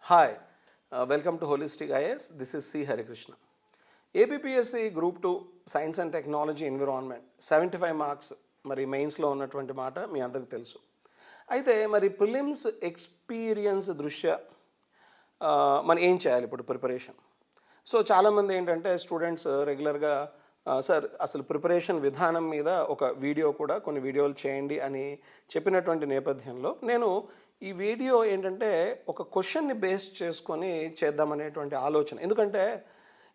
Hi, welcome to Holistic IAS. This is C. Harikrishna. APPSC Group 2 Science and Technology Environment 75 marks మరి మెయిన్స్లో ఉన్నటువంటి మాట మీ అందరికీ తెలుసు. అయితే మరి ప్రిలిమ్స్ ఎక్స్పీరియన్స్ దృష్ట్యా మనం ఏం చేయాలి ఇప్పుడు ప్రిపరేషన్? సో చాలామంది ఏంటంటే స్టూడెంట్స్ రెగ్యులర్గా సార్ అసలు ప్రిపరేషన్ విధానం మీద ఒక వీడియో కూడా కొన్ని వీడియోలు చేయండి అని చెప్పినటువంటి నేపథ్యంలో నేను ఈ వీడియో ఏంటంటే ఒక క్వశ్చన్ని బేస్ చేసుకొని చేద్దామనేటువంటి ఆలోచన. ఎందుకంటే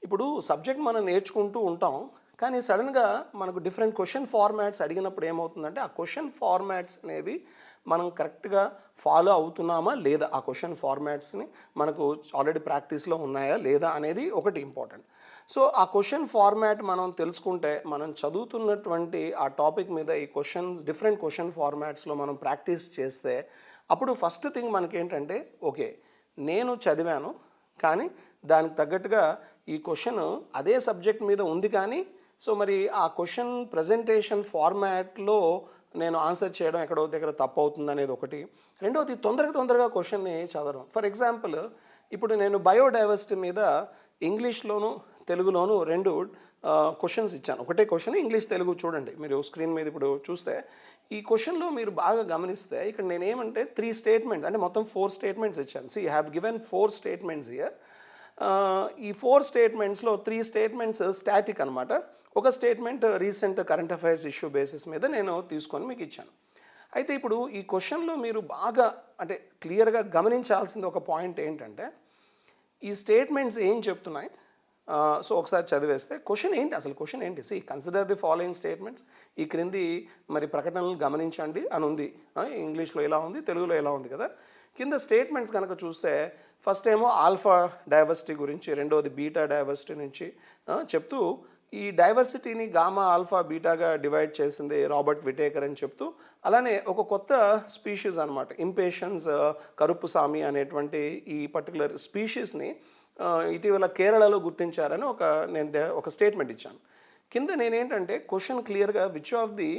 ఇప్పుడు సబ్జెక్ట్ మనం నేర్చుకుంటూ ఉంటాం, కానీ సడన్గా మనకు డిఫరెంట్ క్వశ్చన్ ఫార్మాట్స్ అడిగినప్పుడు ఏమవుతుందంటే ఆ క్వశ్చన్ ఫార్మాట్స్ అనేవి మనం కరెక్ట్గా ఫాలో అవుతున్నామా లేదా, ఆ క్వశ్చన్ ఫార్మాట్స్ని మనకు ఆల్రెడీ ప్రాక్టీస్లో ఉన్నాయా లేదా అనేది ఒకటి ఇంపార్టెంట్. సో ఆ క్వశ్చన్ ఫార్మాట్ మనం తెలుసుకుంటే మనం చదువుతున్నటువంటి ఆ టాపిక్ మీద ఈ క్వశ్చన్స్ డిఫరెంట్ క్వశ్చన్ ఫార్మాట్స్లో మనం ప్రాక్టీస్ చేస్తే అప్పుడు ఫస్ట్ థింగ్ మనకేంటంటే ఓకే నేను చదివాను కానీ దానికి తగ్గట్టుగా ఈ క్వశ్చన్ అదే సబ్జెక్ట్ మీద ఉంది, కానీ సో మరి ఆ క్వశ్చన్ ప్రజెంటేషన్ ఫార్మాట్లో నేను ఆన్సర్ చేయడం ఎక్కడో దగ్గర తప్పు అవుతుంది అనేది ఒకటి. రెండవది తొందరగా క్వశ్చన్ని చదవడం. ఫర్ ఎగ్జాంపుల్ ఇప్పుడు నేను బయోడైవర్సిటీ మీద ఇంగ్లీష్లోను తెలుగులోను రెండు క్వశ్చన్స్ ఇచ్చాను. ఒకటే క్వశ్చన్ ఇంగ్లీష్ తెలుగు చూడండి మీరు స్క్రీన్ మీద ఇప్పుడు చూస్తే. ఈ క్వశ్చన్లో మీరు బాగా గమనిస్తే ఇక్కడ నేనేమంటే 3 స్టేట్మెంట్స్ అంటే మొత్తం 4 స్టేట్మెంట్స్ ఇచ్చాను. See have given 4 statements here. ఈ 4 స్టేట్మెంట్స్లో 3 స్టేట్మెంట్స్ స్టాటిక్ అనమాట. ఒక statement recent current affairs issue basis మీద నేను తీసుకొని మీకు ఇచ్చాను. అయితే ఇప్పుడు ఈ క్వశ్చన్లో మీరు బాగా అంటే క్లియర్గా గమనించాల్సింది ఒక పాయింట్ ఏంటంటే ఈ స్టేట్మెంట్స్ ఏం చెప్తున్నాయి. సో ఒకసారి చదివేస్తే క్వశ్చన్ ఏంటి, అసలు క్వశ్చన్ ఏంటి? See consider the following statements, ఈ క్రింది మరి ప్రకటనలు గమనించండి అని ఉంది. ఇంగ్లీష్లో ఎలా ఉంది, తెలుగులో ఎలా ఉంది కదా. కింద స్టేట్మెంట్స్ కనుక చూస్తే ఫస్ట్ ఏమో ఆల్ఫా డైవర్సిటీ గురించి, రెండోది బీటా డైవర్సిటీ నుంచి చెప్తూ ఈ డైవర్సిటీని గామా ఆల్ఫా బీటాగా డివైడ్ చేసింది రాబర్ట్ విటేకర్ అని చెప్తూ, అలానే ఒక కొత్త స్పీషీస్ అనమాట ఇంపేషన్స్ కరుపుసామి అనేటువంటి ఈ పర్టికులర్ స్పీషీస్ని ఇటీవల కేరళలో గుర్తించారని నేను ఒక స్టేట్మెంట్ ఇచ్చాను. కింద నేనేంటంటే క్వశ్చన్ క్లియర్గా which of the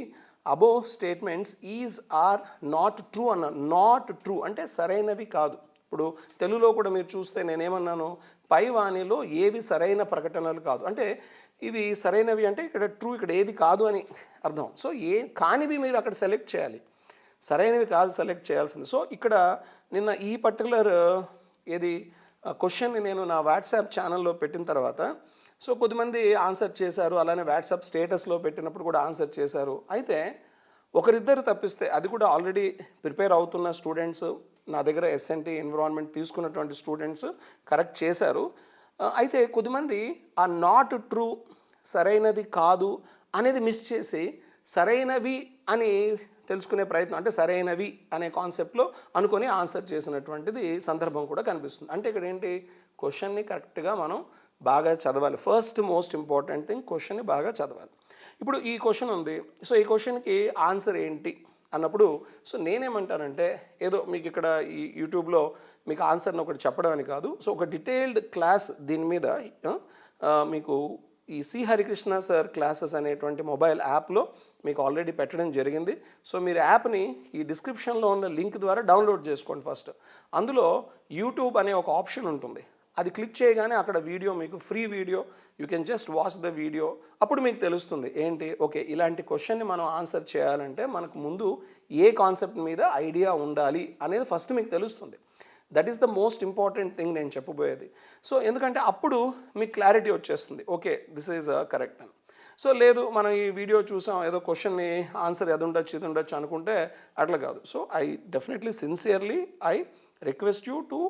above statements is or not true అన్న. నాట్ ట్రూ అంటే సరైనవి కాదు. ఇప్పుడు తెలుగులో కూడా మీరు చూస్తే నేనేమన్నాను, పై వాణిలో ఏవి సరైన ప్రకటనలు కాదు అంటే ఇవి సరైనవి అంటే ఇక్కడ ట్రూ, ఇక్కడ ఏది కాదు అని అర్థం. సో కానివి మీరు అక్కడ సెలెక్ట్ చేయాలి, సరైనవి కాదు సెలెక్ట్ చేయాల్సింది. సో ఇక్కడ నిన్న ఈ పర్టికులర్ ఏది క్వశ్చన్ని నేను నా వాట్సాప్ ఛానల్లో పెట్టిన తర్వాత సో కొద్దిమంది ఆన్సర్ చేశారు, అలానే వాట్సాప్ స్టేటస్లో పెట్టినప్పుడు కూడా ఆన్సర్ చేశారు. అయితే ఒకరిద్దరు తప్పిస్తే అది కూడా ఆల్రెడీ ప్రిపేర్ అవుతున్న స్టూడెంట్స్, నా దగ్గర ఎస్ఎన్టీ ఎన్విరాన్మెంట్ తీసుకున్నటువంటి స్టూడెంట్స్ కరెక్ట్ చేశారు. అయితే కొద్దిమంది ఆ నాట్ ట్రూ సరైనది కాదు అనేది మిస్ చేసి సరైనవి అని తెలుసుకునే ప్రయత్నం అంటే సరైనవి అనే కాన్సెప్ట్లో అనుకొని ఆన్సర్ చేసినటువంటిది సందర్భం కూడా కనిపిస్తుంది. అంటే ఇక్కడ ఏంటి, క్వశ్చన్ని కరెక్ట్గా మనం బాగా చదవాలి. ఫస్ట్ మోస్ట్ ఇంపార్టెంట్ థింగ్ క్వశ్చన్ని బాగా చదవాలి. ఇప్పుడు ఈ క్వశ్చన్ ఉంది, సో ఈ క్వశ్చన్కి ఆన్సర్ ఏంటి అన్నప్పుడు సో నేనేమంటానంటే ఏదో మీకు ఇక్కడ ఈ యూట్యూబ్లో మీకు ఆన్సర్ని ఒకటి చెప్పడం అని కాదు, సో ఒక డీటెయిల్డ్ క్లాస్ దీని మీద మీకు ఈ సి హరికృష్ణ సార్ క్లాసెస్ అనేటువంటి మొబైల్ యాప్లో మీకు ఆల్రెడీ పెట్టడం జరిగింది. సో మీరు యాప్ని ఈ డిస్క్రిప్షన్లో ఉన్న లింక్ ద్వారా డౌన్లోడ్ చేసుకోండి ఫస్ట్. అందులో యూట్యూబ్ అనే ఒక ఆప్షన్ ఉంటుంది, అది క్లిక్ చేయగానే అక్కడ వీడియో మీకు free video, you can just watch the video. అప్పుడు మీకు తెలుస్తుంది ఏంటి, ఓకే ఇలాంటి క్వశ్చన్ని మనం ఆన్సర్ చేయాలంటే మనకు ముందు ఏ కాన్సెప్ట్ మీద ఐడియా ఉండాలి అనేది ఫస్ట్ మీకు తెలుస్తుంది. That is the most important thing నేను చెప్పబోయేది. సో ఎందుకంటే అప్పుడు మీకు క్లారిటీ వచ్చేస్తుంది, ఓకే దిస్ ఈజ్ కరెక్ట్ అని. సో లేదు మనం ఈ వీడియో చూసాం ఏదో క్వశ్చన్ని ఆన్సర్ అది ఉండొచ్చు అనుకుంటే అట్లా కాదు. So I definitely sincerely I request you to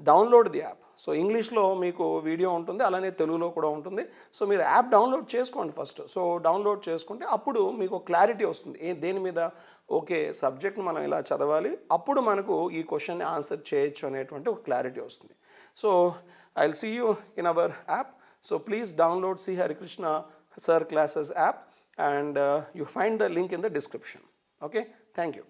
download the app. So ఇంగ్లీష్లో మీకు వీడియో ఉంటుంది, అలానే తెలుగులో కూడా ఉంటుంది. సో మీరు యాప్ డౌన్లోడ్ చేసుకోండి ఫస్ట్. సో డౌన్లోడ్ చేసుకుంటే అప్పుడు మీకు క్లారిటీ వస్తుంది దేని మీద ఓకే సబ్జెక్ట్ మనం ఇలా చదవాలి, అప్పుడు మనకు ఈ క్వశ్చన్ని ఆన్సర్ చేయొచ్చు అనేటువంటి ఒక క్లారిటీ వస్తుంది. So I will see you in our app. So please download C Harikrishna sir classes app and you find the link in the description. Okay, thank you.